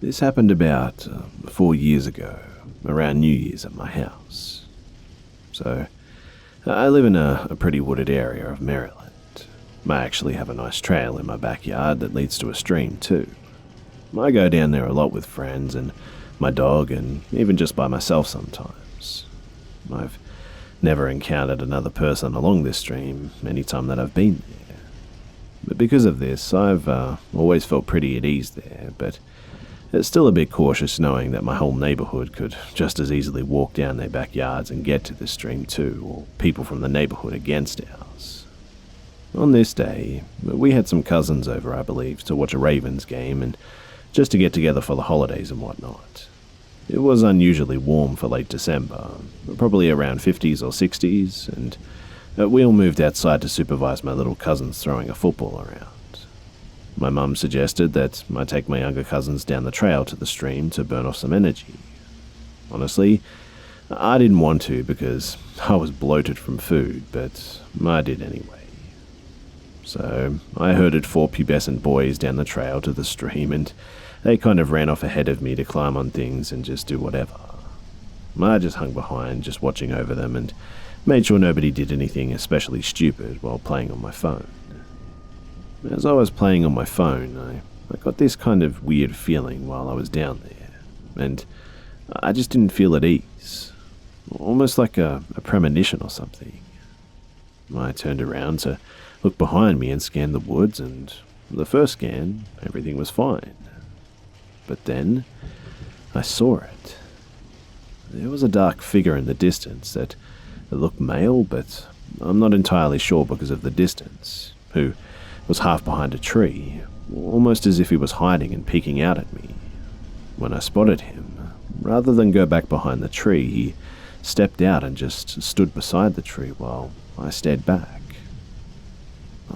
This happened about 4 years ago, around New Year's at my house. So, I live in a pretty wooded area of Maryland. I actually have a nice trail in my backyard that leads to a stream too. I go down there a lot with friends and my dog, and even just by myself sometimes. I've never encountered another person along this stream any time that I've been there. But because of this, I've always felt pretty at ease there, but it's still a bit cautious knowing that my whole neighborhood could just as easily walk down their backyards and get to the stream too, or people from the neighborhood against ours. On this day, we had some cousins over, I believe, to watch a Ravens game and just to get together for the holidays and whatnot. It was unusually warm for late December, probably around 50s or 60s, and we all moved outside to supervise my little cousins throwing a football around. My mum suggested that I take my younger cousins down the trail to the stream to burn off some energy. Honestly, I didn't want to because I was bloated from food, but I did anyway. So I herded 4 pubescent boys down the trail to the stream, and they kind of ran off ahead of me to climb on things and just do whatever. I just hung behind, just watching over them, and made sure nobody did anything especially stupid while playing on my phone. As I was playing on my phone, I got this kind of weird feeling while I was down there, and I just didn't feel at ease, almost like a premonition or something. I turned around to look behind me and scan the woods, and the first scan, everything was fine. But then, I saw it. There was a dark figure in the distance that looked male, but I'm not entirely sure because of the distance, who was half behind a tree, almost as if he was hiding and peeking out at me. When I spotted him, rather than go back behind the tree, he stepped out and just stood beside the tree while I stared back.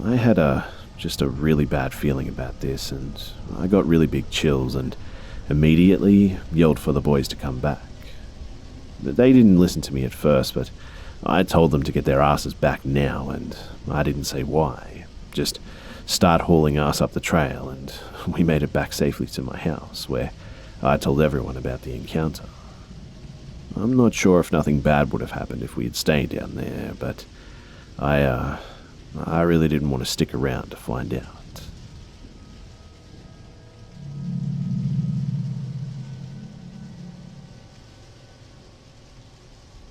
I had just a really bad feeling about this, and I got really big chills and immediately yelled for the boys to come back. They didn't listen to me at first, but I told them to get their asses back now, and I didn't say why. Just start hauling ass up the trail, and we made it back safely to my house, where I told everyone about the encounter. I'm not sure if nothing bad would have happened if we had stayed down there, but I really didn't want to stick around to find out.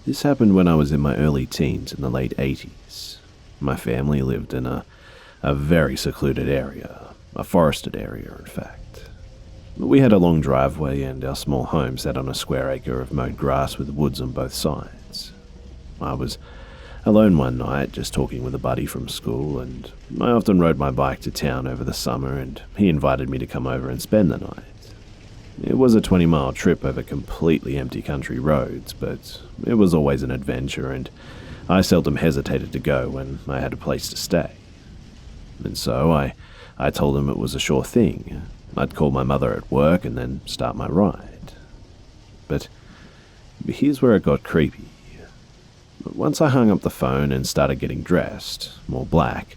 This happened when I was in my early teens in the late 80s. My family lived in a very secluded area, a forested area in fact. We had a long driveway, and our small home sat on a square acre of mowed grass with woods on both sides. I was alone one night, just talking with a buddy from school, and I often rode my bike to town over the summer, and he invited me to come over and spend the night. It was a 20-mile trip over completely empty country roads, but it was always an adventure, and I seldom hesitated to go when I had a place to stay. And so I told him it was a sure thing. I'd call my mother at work and then start my ride. But here's where it got creepy. Once I hung up the phone and started getting dressed, more black,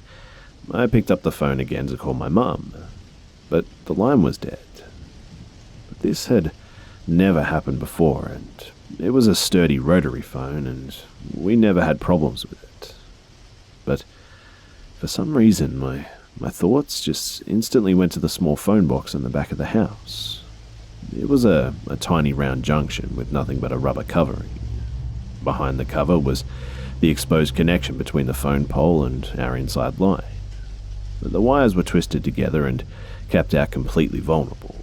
I picked up the phone again to call my mum, but the line was dead. But this had never happened before, and it was a sturdy Rotary phone, and we never had problems with it. But for some reason, my thoughts just instantly went to the small phone box in the back of the house. It was a tiny round junction with nothing but a rubber covering. Behind the cover was the exposed connection between the phone pole and our inside line. The wires were twisted together and kept out completely vulnerable.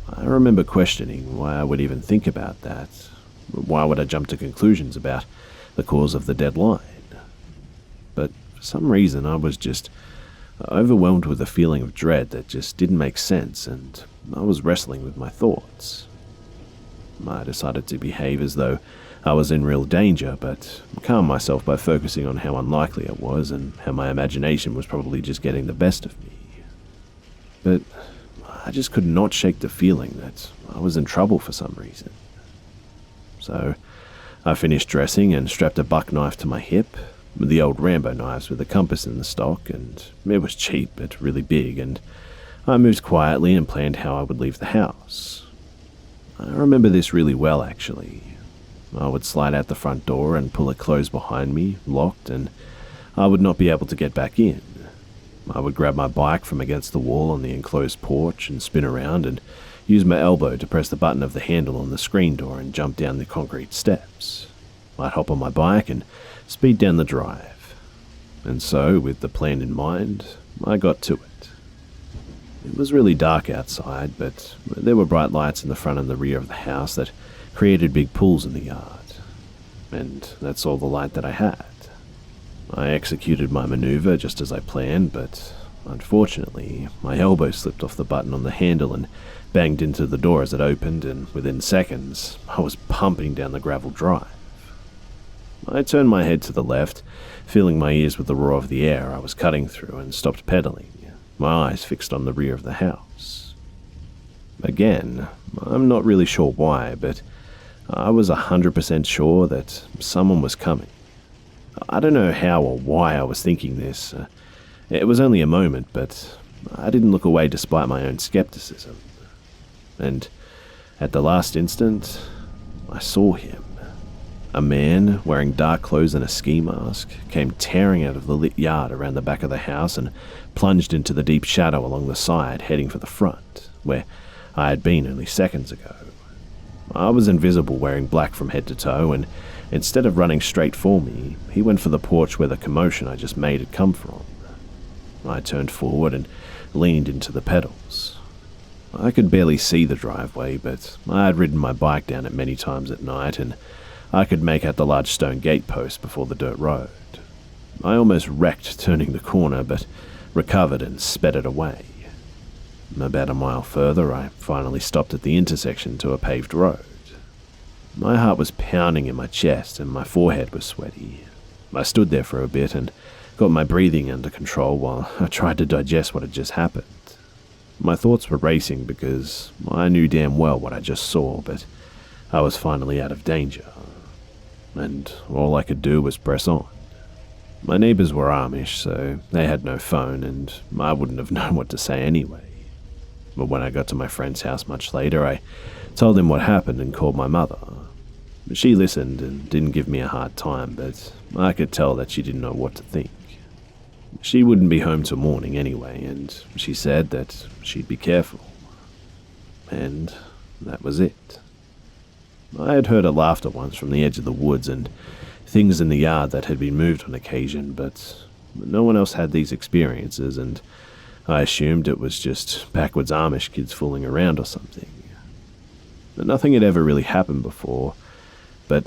I remember questioning why I would even think about that. Why would I jump to conclusions about the cause of the dead line? But for some reason I was just overwhelmed with a feeling of dread that just didn't make sense, and I was wrestling with my thoughts. I decided to behave as though I was in real danger, but calmed myself by focusing on how unlikely it was and how my imagination was probably just getting the best of me. But I just could not shake the feeling that I was in trouble for some reason. So I finished dressing and strapped a buck knife to my hip, the old Rambo knives with a compass in the stock, and it was cheap but really big, and I moved quietly and planned how I would leave the house. I remember this really well, actually. I would slide out the front door and pull it closed behind me, locked, and I would not be able to get back in. I would grab my bike from against the wall on the enclosed porch and spin around and use my elbow to press the button of the handle on the screen door and jump down the concrete steps. I'd hop on my bike and speed down the drive. And so, with the plan in mind, I got to it. It was really dark outside, but there were bright lights in the front and the rear of the house that created big pools in the yard. And that's all the light that I had. I executed my maneuver just as I planned, but unfortunately, my elbow slipped off the button on the handle and banged into the door as it opened, and within seconds, I was pumping down the gravel drive. I turned my head to the left, filling my ears with the roar of the air I was cutting through, and stopped pedaling, my eyes fixed on the rear of the house. Again, I'm not really sure why, but I was 100% sure that someone was coming. I don't know how or why I was thinking this. It was only a moment, but I didn't look away despite my own skepticism. And at the last instant, I saw him. A man wearing dark clothes and a ski mask came tearing out of the lit yard around the back of the house and plunged into the deep shadow along the side, heading for the front, where I had been only seconds ago. I was invisible, wearing black from head to toe, and instead of running straight for me, he went for the porch where the commotion I just made had come from. I turned forward and leaned into the pedals. I could barely see the driveway, but I had ridden my bike down it many times at night, and I could make out the large stone gate post before the dirt road. I almost wrecked turning the corner, but recovered and sped it away. About a mile further, I finally stopped at the intersection to a paved road. My heart was pounding in my chest and my forehead was sweaty. I stood there for a bit and got my breathing under control while I tried to digest what had just happened. My thoughts were racing because I knew damn well what I just saw, but I was finally out of danger. And all I could do was press on. My neighbors were Amish, so they had no phone, and I wouldn't have known what to say anyway. But when I got to my friend's house much later, I told him what happened and called my mother. She listened and didn't give me a hard time, but I could tell that she didn't know what to think. She wouldn't be home till morning anyway, and she said that she'd be careful. And that was it. I had heard a laughter once from the edge of the woods and things in the yard that had been moved on occasion, but no one else had these experiences, and I assumed it was just backwards Amish kids fooling around or something. Nothing had ever really happened before, but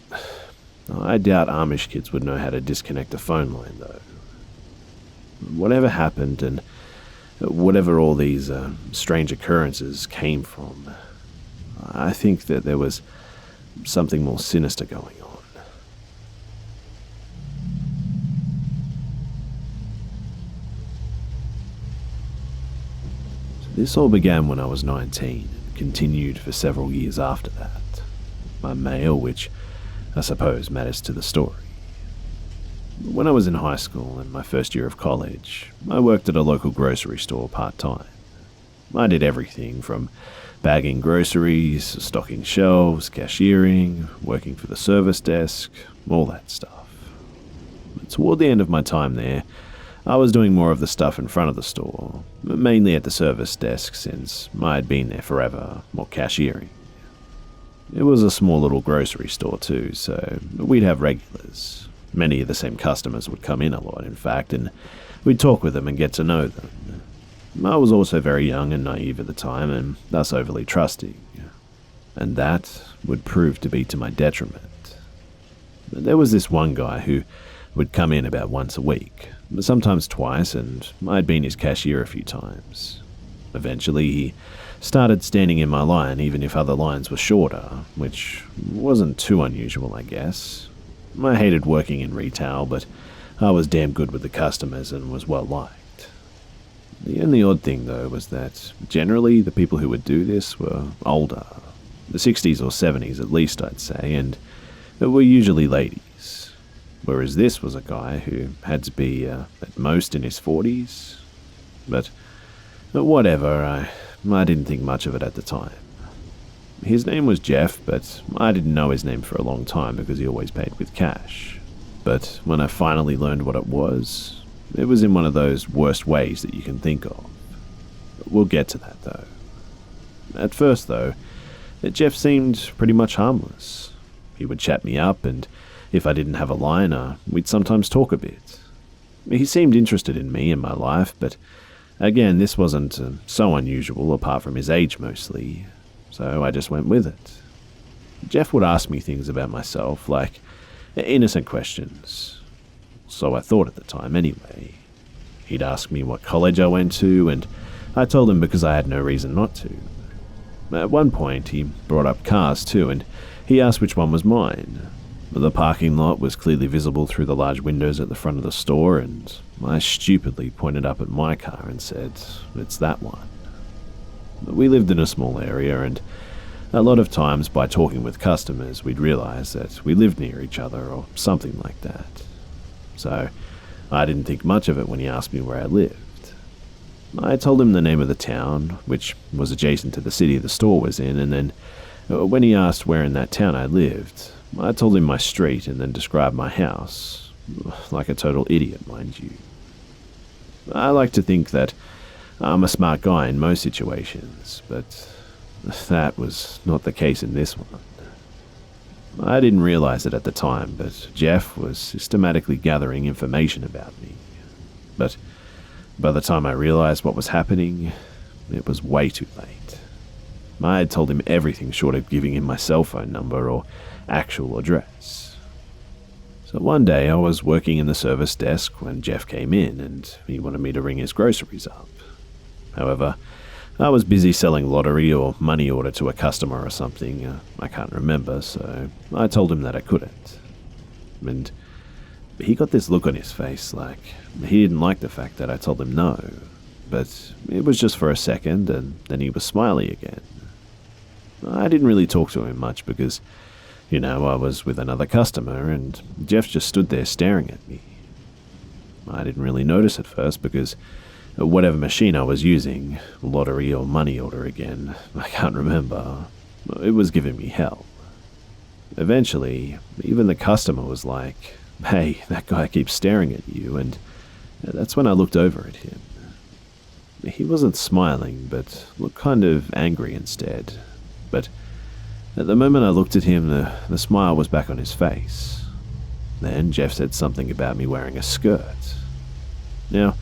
I doubt Amish kids would know how to disconnect a phone line, though. Whatever happened, and whatever all these strange occurrences came from, I think that there was something more sinister going on. This all began when I was 19 and continued for several years after that. I'm male, which I suppose matters to the story. When I was in high school and my first year of college, I worked at a local grocery store part-time. I did everything from bagging groceries, stocking shelves, cashiering, working for the service desk, all that stuff. But toward the end of my time there, I was doing more of the stuff in front of the store, mainly at the service desk since I had been there forever, more cashiering. It was a small little grocery store too, so we'd have regulars. Many of the same customers would come in a lot, in fact, and we'd talk with them and get to know them. I was also very young and naive at the time, and thus overly trusting, and that would prove to be to my detriment. There was this one guy who would come in about once a week, sometimes twice, and I'd been his cashier a few times. Eventually, he started standing in my line even if other lines were shorter, which wasn't too unusual, I guess. I hated working in retail, but I was damn good with the customers and was well liked. The only odd thing, though, was that generally the people who would do this were older, the 60s or 70s at least, I'd say, and were usually ladies, whereas this was a guy who had to be at most in his 40s. But But whatever, I didn't think much of it at the time. His name was Jeff, but I didn't know his name for a long time because he always paid with cash. But when I finally learned what it was in one of those worst ways that you can think of. We'll get to that, though. At first, though, Jeff seemed pretty much harmless. He would chat me up, and if I didn't have a line, we'd sometimes talk a bit. He seemed interested in me and my life, but again, this wasn't so unusual, apart from his age mostly, so I just went with it. Jeff would ask me things about myself, like innocent questions. So I thought at the time anyway. He'd ask me what college I went to, and I told him because I had no reason not to. At one point, he brought up cars too, and he asked which one was mine. The parking lot was clearly visible through the large windows at the front of the store, and I stupidly pointed up at my car and said, "It's that one." We lived in a small area, and a lot of times by talking with customers, we'd realize that we lived near each other or something like that. So I didn't think much of it when he asked me where I lived. I told him the name of the town, which was adjacent to the city the store was in, and then when he asked where in that town I lived, I told him my street and then described my house. Like a total idiot, mind you. I like to think that I'm a smart guy in most situations, but that was not the case in this one. I didn't realize it at the time, but Jeff was systematically gathering information about me. But by the time I realized what was happening, it was way too late. I had told him everything short of giving him my cell phone number or actual address. So one day I was working in the service desk when Jeff came in and he wanted me to ring his groceries up. However, I was busy selling lottery or money order to a customer or something, I can't remember, so I told him that I couldn't. And he got this look on his face like he didn't like the fact that I told him no, but it was just for a second and then he was smiley again. I didn't really talk to him much because, I was with another customer and Jeff just stood there staring at me. I didn't really notice at first because whatever machine I was using, lottery or money order again, I can't remember, it was giving me hell. Eventually, even the customer was like, "Hey, that guy keeps staring at you," and that's when I looked over at him. He wasn't smiling, but looked kind of angry instead. But at the moment I looked at him, the smile was back on his face. Then Jeff said something about me wearing a skirt. Now,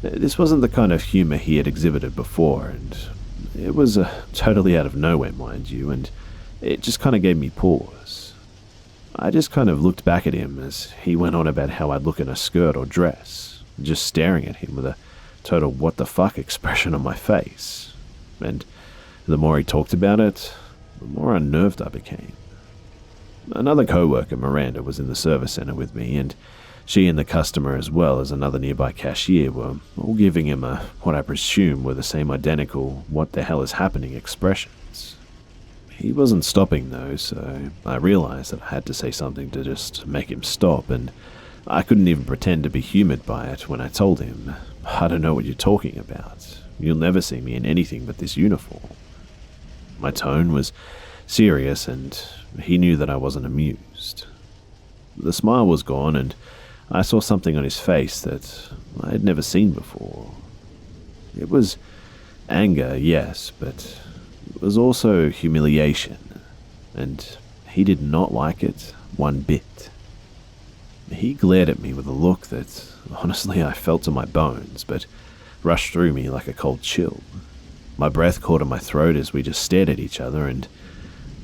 this wasn't the kind of humor he had exhibited before, and it was totally out of nowhere, mind you, and it just kind of gave me pause. I just kind of looked back at him as he went on about how I'd look in a skirt or dress, just staring at him with a total what the fuck expression on my face. And the more he talked about it, the more unnerved I became. Another co-worker, Miranda, was in the service center with me, and she and the customer, as well as another nearby cashier, were all giving him what I presume were the same identical "what the hell is happening" expressions. He wasn't stopping though, so I realized that I had to say something to just make him stop, and I couldn't even pretend to be humored by it when I told him, "I don't know what you're talking about. You'll never see me in anything but this uniform." My tone was serious, and he knew that I wasn't amused. The smile was gone, and I saw something on his face that I had never seen before. It was anger, yes, but it was also humiliation, and he did not like it one bit. He glared at me with a look that, honestly, I felt to my bones, but rushed through me like a cold chill. My breath caught in my throat as we just stared at each other, and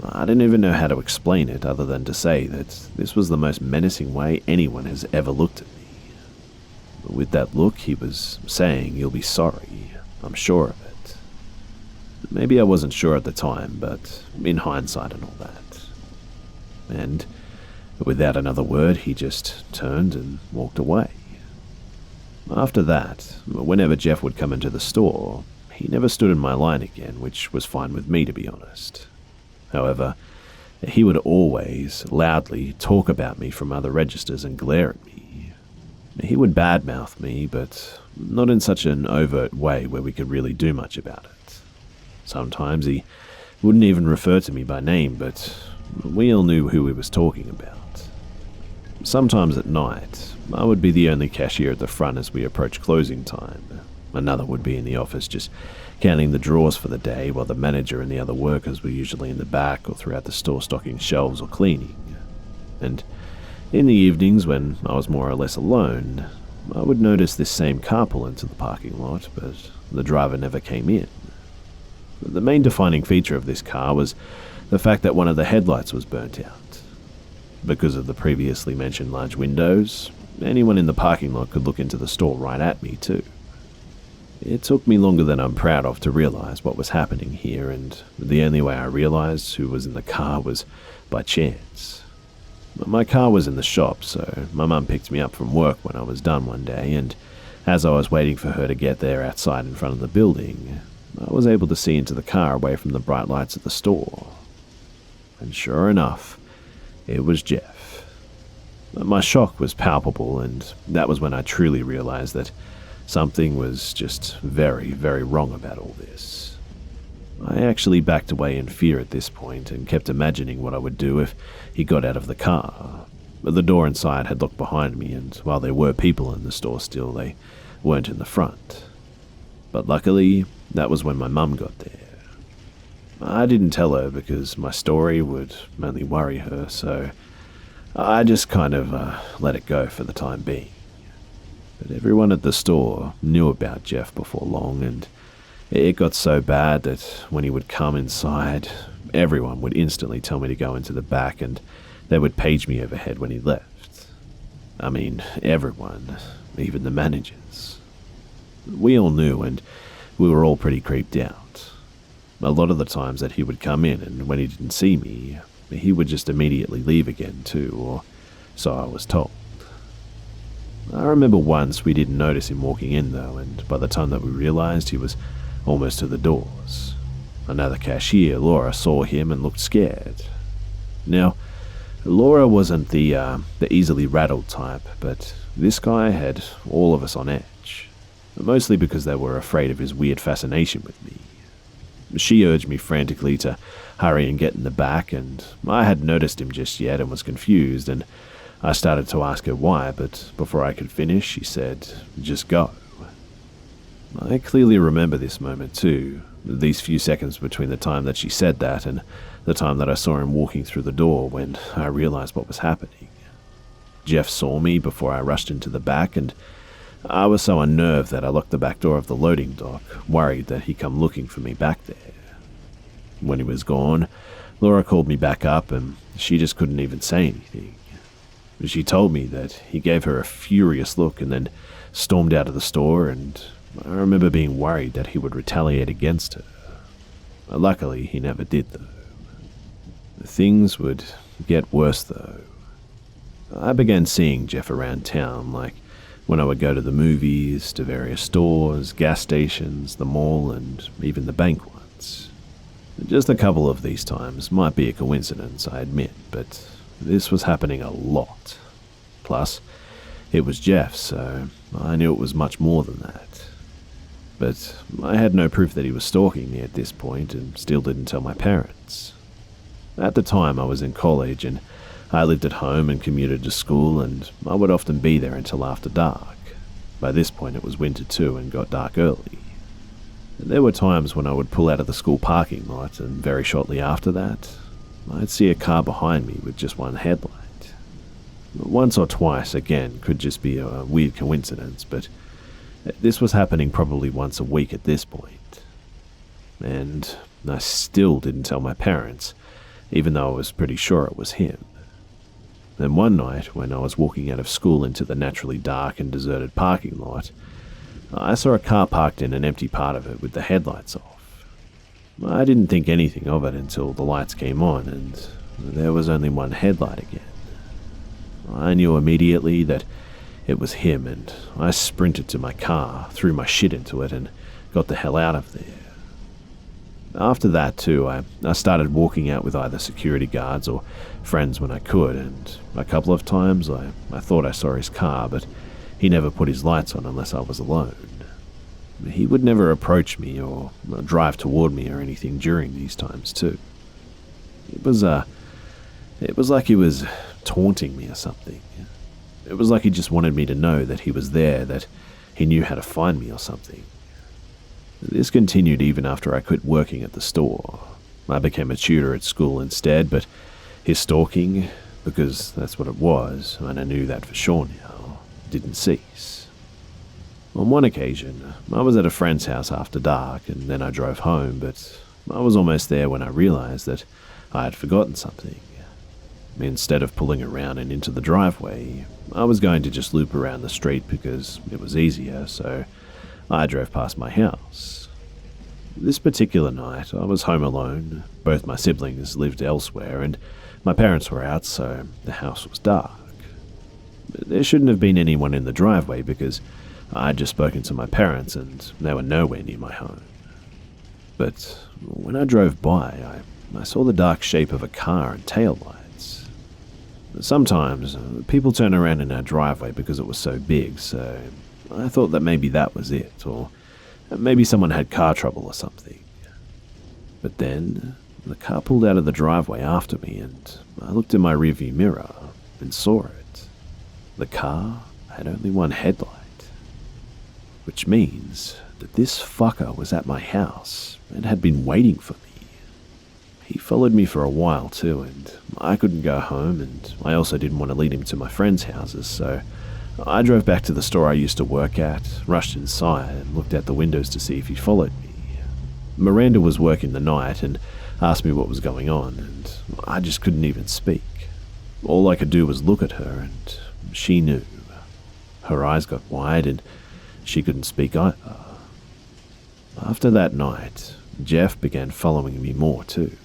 I didn't even know how to explain it other than to say that this was the most menacing way anyone has ever looked at me. But with that look, he was saying, "You'll be sorry, I'm sure of it." Maybe I wasn't sure at the time, but in hindsight and all that. And without another word, he just turned and walked away. After that, whenever Jeff would come into the store, he never stood in my line again, which was fine with me, to be honest. However, he would always loudly talk about me from other registers and glare at me. He would badmouth me, but not in such an overt way where we could really do much about it. Sometimes he wouldn't even refer to me by name, but we all knew who he was talking about. Sometimes at night, I would be the only cashier at the front as we approached closing time. Another would be in the office just counting the drawers for the day, while the manager and the other workers were usually in the back or throughout the store stocking shelves or cleaning. And in the evenings, when I was more or less alone, I would notice this same car pull into the parking lot, but the driver never came in. The main defining feature of this car was the fact that one of the headlights was burnt out. Because of the previously mentioned large windows, anyone in the parking lot could look into the store right at me too. It took me longer than I'm proud of to realize what was happening here, and the only way I realized who was in the car was by chance. My car was in the shop, so my mum picked me up from work when I was done one day, and as I was waiting for her to get there outside in front of the building, I was able to see into the car away from the bright lights of the store. And sure enough, it was Jeff. My shock was palpable, and that was when I truly realized that something was just very, very wrong about all this. I actually backed away in fear at this point and kept imagining what I would do if he got out of the car. The door inside had locked behind me, and while there were people in the store still, they weren't in the front. But luckily, that was when my mum got there. I didn't tell her because my story would only worry her, so I just kind of let it go for the time being. But everyone at the store knew about Jeff before long, and it got so bad that when he would come inside, everyone would instantly tell me to go into the back, and they would page me overhead when he left. I mean, everyone, even the managers. We all knew, and we were all pretty creeped out. A lot of the times that he would come in, and when he didn't see me, he would just immediately leave again too, or so I was told. I remember once we didn't notice him walking in though, and by the time that we realized, he was almost to the doors. Another cashier, Laura, saw him and looked scared. Now, Laura wasn't the easily rattled type, but this guy had all of us on edge, mostly because they were afraid of his weird fascination with me. She urged me frantically to hurry and get in the back, and I hadn't noticed him just yet and was confused, and I started to ask her why, but before I could finish, she said, "Just go." I clearly remember this moment too, these few seconds between the time that she said that and the time that I saw him walking through the door when I realized what was happening. Jeff saw me before I rushed into the back, and I was so unnerved that I locked the back door of the loading dock, worried that he'd come looking for me back there. When he was gone, Laura called me back up, and she just couldn't even say anything. She told me that he gave her a furious look and then stormed out of the store, and I remember being worried that he would retaliate against her. Luckily, he never did though. Things would get worse though. I began seeing Jeff around town, like when I would go to the movies, to various stores, gas stations, the mall, and even the bank once. Just a couple of these times might be a coincidence, I admit, but this was happening a lot. Plus, it was Jeff, so I knew it was much more than that. But I had no proof that he was stalking me at this point, and still didn't tell my parents. At the time, I was in college, and I lived at home and commuted to school, and I would often be there until after dark. By this point, it was winter too, and got dark early. There were times when I would pull out of the school parking lot, and very shortly after that, I'd see a car behind me with just one headlight. Once or twice, again, could just be a weird coincidence, but this was happening probably once a week at this point. And I still didn't tell my parents, even though I was pretty sure it was him. Then one night, when I was walking out of school into the naturally dark and deserted parking lot, I saw a car parked in an empty part of it with the headlights off. I didn't think anything of it until the lights came on and there was only one headlight again. I knew immediately that it was him, and I sprinted to my car, threw my shit into it, and got the hell out of there. After that too, I started walking out with either security guards or friends when I could, and a couple of times I thought I saw his car, but he never put his lights on unless I was alone. He would never approach me or drive toward me or anything during these times too. It was like he was taunting me or something. It was like he just wanted me to know that he was there, that he knew how to find me or something. This continued even after I quit working at the store. I became a tutor at school instead, but his stalking, because that's what it was, and I knew that for sure now, didn't cease. On one occasion, I was at a friend's house after dark, and then I drove home, but I was almost there when I realized that I had forgotten something. Instead of pulling around and into the driveway, I was going to just loop around the street because it was easier, so I drove past my house. This particular night, I was home alone. Both my siblings lived elsewhere, and my parents were out, so the house was dark. There shouldn't have been anyone in the driveway because I'd just spoken to my parents and they were nowhere near my home. But when I drove by, I saw the dark shape of a car and taillights. Sometimes people turn around in our driveway because it was so big, so I thought that maybe that was it, or maybe someone had car trouble or something. But then the car pulled out of the driveway after me, and I looked in my rearview mirror and saw it. The car had only one headlight, which means that this fucker was at my house and had been waiting for me. He followed me for a while too, and I couldn't go home, and I also didn't want to lead him to my friends' houses, so I drove back to the store I used to work at, rushed inside, and looked out the windows to see if he followed me. Miranda was working the night and asked me what was going on, and I just couldn't even speak. All I could do was look at her, and she knew. Her eyes got wide, and she couldn't speak either. After that night, Jeff began following me more too.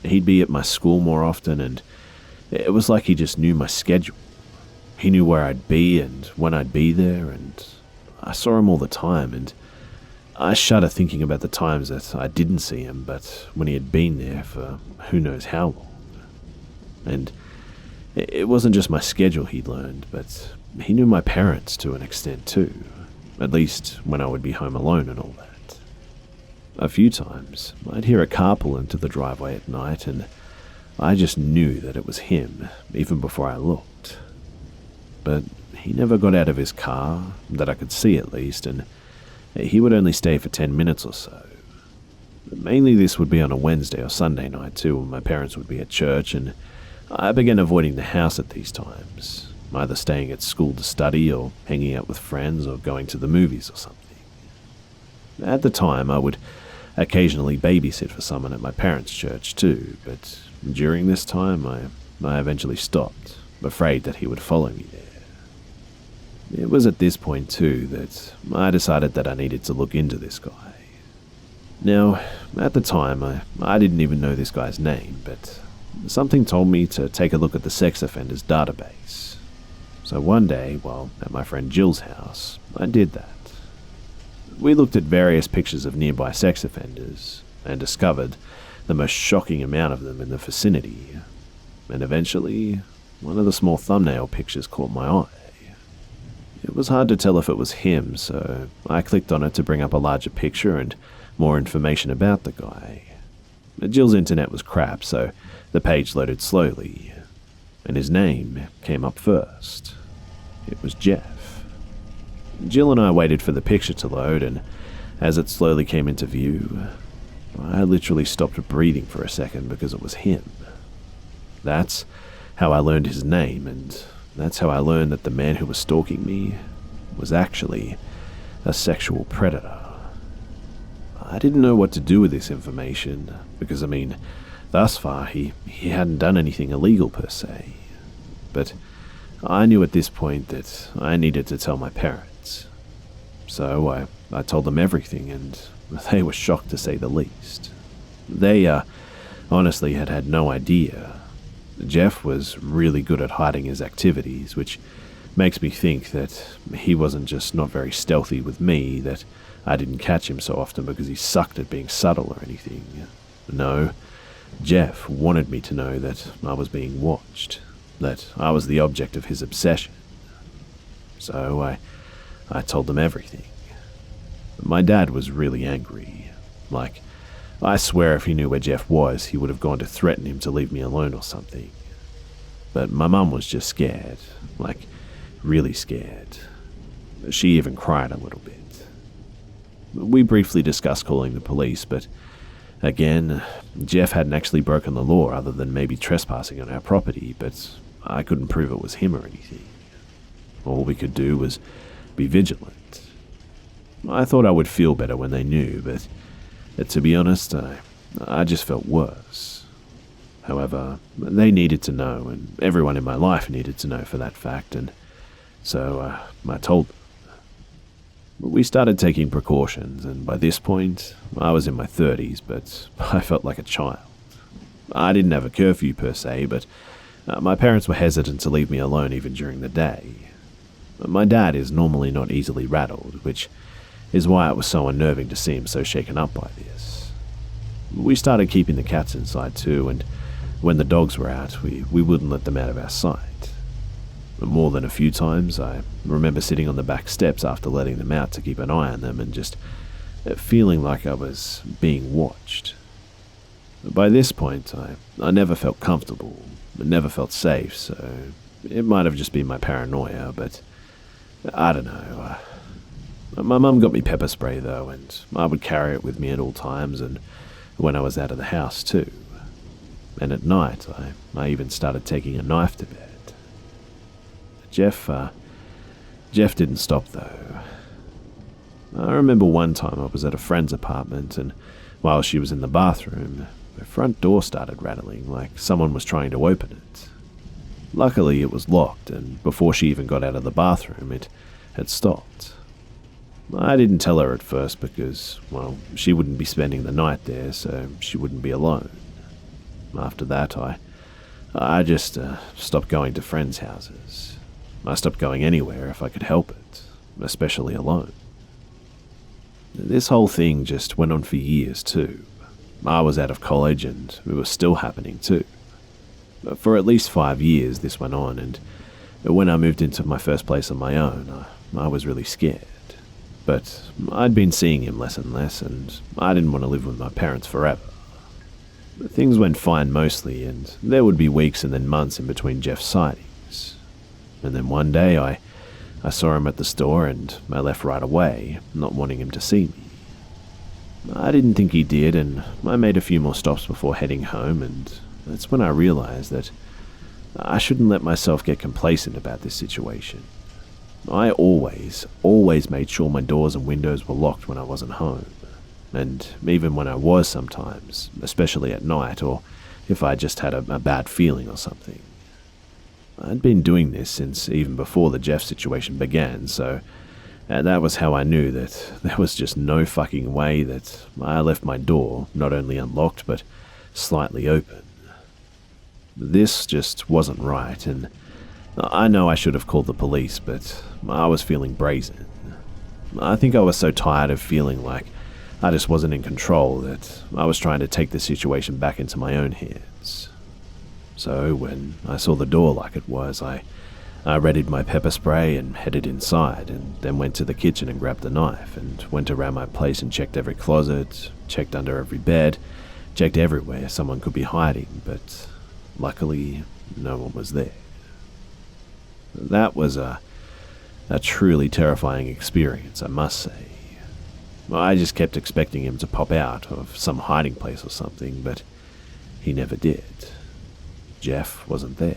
He'd be at my school more often, and it was like he just knew my schedule. He knew where I'd be and when I'd be there, and I saw him all the time, and I shudder thinking about the times that I didn't see him, but when he had been there for who knows how long. And it wasn't just my schedule he'd learned, but he knew my parents to an extent too, at least when I would be home alone and all that. A few times, I'd hear a car pull into the driveway at night, and I just knew that it was him, even before I looked. But he never got out of his car, that I could see at least, and he would only stay for 10 minutes or so. Mainly this would be on a Wednesday or Sunday night too, when my parents would be at church, and I began avoiding the house at these times, either staying at school to study or hanging out with friends or going to the movies or something. At the time, I would occasionally babysit for someone at my parents' church too, but during this time I eventually stopped, afraid that he would follow me there. It was at this point too that I decided that I needed to look into this guy. Now, at the time, I didn't even know this guy's name, but something told me to take a look at the sex offenders database. So one day, while at my friend Jill's house, I did that. We looked at various pictures of nearby sex offenders and discovered the most shocking amount of them in the vicinity, and eventually, one of the small thumbnail pictures caught my eye. It was hard to tell if it was him, so I clicked on it to bring up a larger picture and more information about the guy. Jill's internet was crap, so the page loaded slowly, and his name came up first. It was Jeff. Jill and I waited for the picture to load, and as it slowly came into view, I literally stopped breathing for a second because it was him. That's how I learned his name, and that's how I learned that the man who was stalking me was actually a sexual predator. I didn't know what to do with this information, because thus far he hadn't done anything illegal per se. But I knew at this point that I needed to tell my parents. So I told them everything, and they were shocked to say the least. They honestly had no idea. Jeff was really good at hiding his activities, which makes me think that he wasn't just not very stealthy with me, that I didn't catch him so often because he sucked at being subtle or anything. No, Jeff wanted me to know that I was being watched, that I was the object of his obsession. So I told them everything. My dad was really angry. Like, I swear if he knew where Jeff was, he would have gone to threaten him to leave me alone or something. But my mum was just scared, like, really scared. She even cried a little bit. We briefly discussed calling the police, but again, Jeff hadn't actually broken the law other than maybe trespassing on our property, but I couldn't prove it was him or anything. All we could do was be vigilant. I thought I would feel better when they knew, but to be honest, I just felt worse. However, they needed to know, and everyone in my life needed to know for that fact, and so I told them. We started taking precautions, and by this point, I was in my 30s, but I felt like a child. I didn't have a curfew per se, but my parents were hesitant to leave me alone even during the day. My dad is normally not easily rattled, which is why it was so unnerving to see him so shaken up by this. We started keeping the cats inside too, and when the dogs were out, we wouldn't let them out of our sight. More than a few times, I remember sitting on the back steps after letting them out to keep an eye on them and just feeling like I was being watched. By this point, I never felt comfortable, never felt safe, so it might have just been my paranoia, but I don't know. My mum got me pepper spray though, and I would carry it with me at all times and when I was out of the house too. And at night, I even started taking a knife to bed. Jeff didn't stop though. I remember one time I was at a friend's apartment, and while she was in the bathroom, her front door started rattling like someone was trying to open it. Luckily it was locked, and before she even got out of the bathroom, it had stopped. I didn't tell her at first because, well, she wouldn't be spending the night there, so she wouldn't be alone. After that, I just stopped going to friends' houses. I stopped going anywhere if I could help it, especially alone. This whole thing just went on for years too. I was out of college and it was still happening too. For at least 5 years this went on, and when I moved into my first place on my own, I was really scared. But I'd been seeing him less and less, and I didn't want to live with my parents forever. Things went fine mostly, and there would be weeks and then months in between Jeff's sightings. And then one day I saw him at the store and I left right away, not wanting him to see me. I didn't think he did, and I made a few more stops before heading home, and that's when I realized that I shouldn't let myself get complacent about this situation. I always made sure my doors and windows were locked when I wasn't home, and even when I was sometimes, especially at night or if I just had a bad feeling or something. I'd been doing this since even before the Jeff situation began, so that was how I knew that there was just no fucking way that I left my door not only unlocked but slightly open. This just wasn't right, and I know I should have called the police, but I was feeling brazen. I think I was so tired of feeling like I just wasn't in control that I was trying to take the situation back into my own hands. So when I saw the door like it was, I readied my pepper spray and headed inside, and then went to the kitchen and grabbed the knife and went around my place and checked every closet, checked under every bed, checked everywhere someone could be hiding, but luckily no one was there. That was a truly terrifying experience, I must say. I just kept expecting him to pop out of some hiding place or something, but he never did. Jeff wasn't there.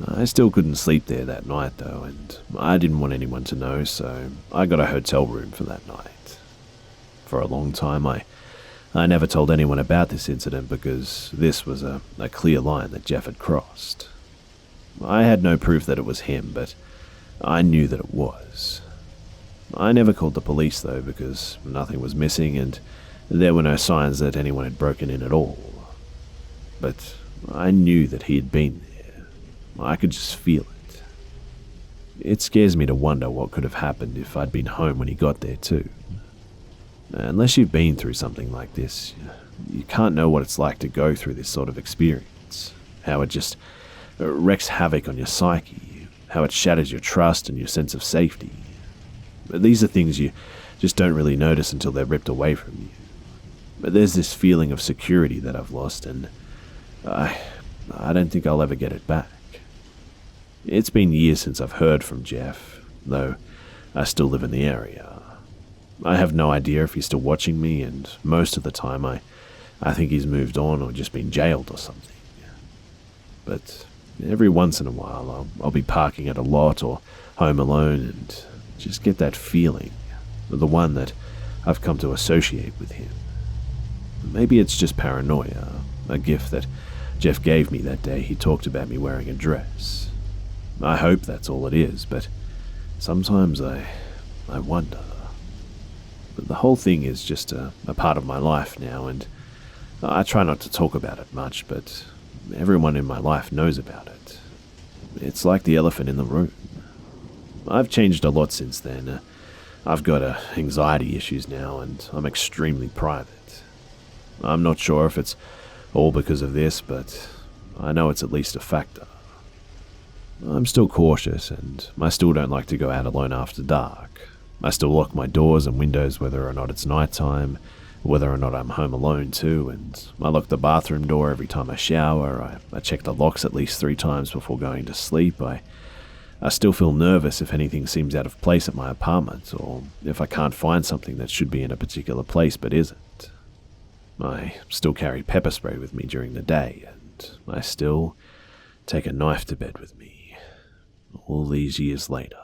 I still couldn't sleep there that night though, and I didn't want anyone to know, so I got a hotel room for that night. For a long time, I never told anyone about this incident because this was a clear line that Jeff had crossed. I had no proof that it was him, but I knew that it was. I never called the police though because nothing was missing and there were no signs that anyone had broken in at all. But I knew that he had been there. I could just feel it. It scares me to wonder what could have happened if I'd been home when he got there too. Unless you've been through something like this, you can't know what it's like to go through this sort of experience. How it just wreaks havoc on your psyche, how it shatters your trust and your sense of safety. But these are things you just don't really notice until they're ripped away from you. But there's this feeling of security that I've lost, and I don't think I'll ever get it back. It's been years since I've heard from Jeff, though I still live in the area. I have no idea if he's still watching me, and most of the time I think he's moved on or just been jailed or something. But every once in a while I'll be parking at a lot or home alone and just get that feeling, the one that I've come to associate with him. Maybe it's just paranoia, a gift that Jeff gave me that day he talked about me wearing a dress. I hope that's all it is, but sometimes I wonder. But the whole thing is just a part of my life now, and I try not to talk about it much, but everyone in my life knows about it. It's like the elephant in the room. I've changed a lot since then. I've got anxiety issues now, and I'm extremely private. I'm not sure if it's all because of this, but I know it's at least a factor. I'm still cautious, and I still don't like to go out alone after dark. I still lock my doors and windows whether or not it's nighttime, whether or not I'm home alone too, and I lock the bathroom door every time I shower. I check the locks at least 3 times before going to sleep. I still feel nervous if anything seems out of place at my apartment, or if I can't find something that should be in a particular place but isn't. I still carry pepper spray with me during the day, and I still take a knife to bed with me, all these years later.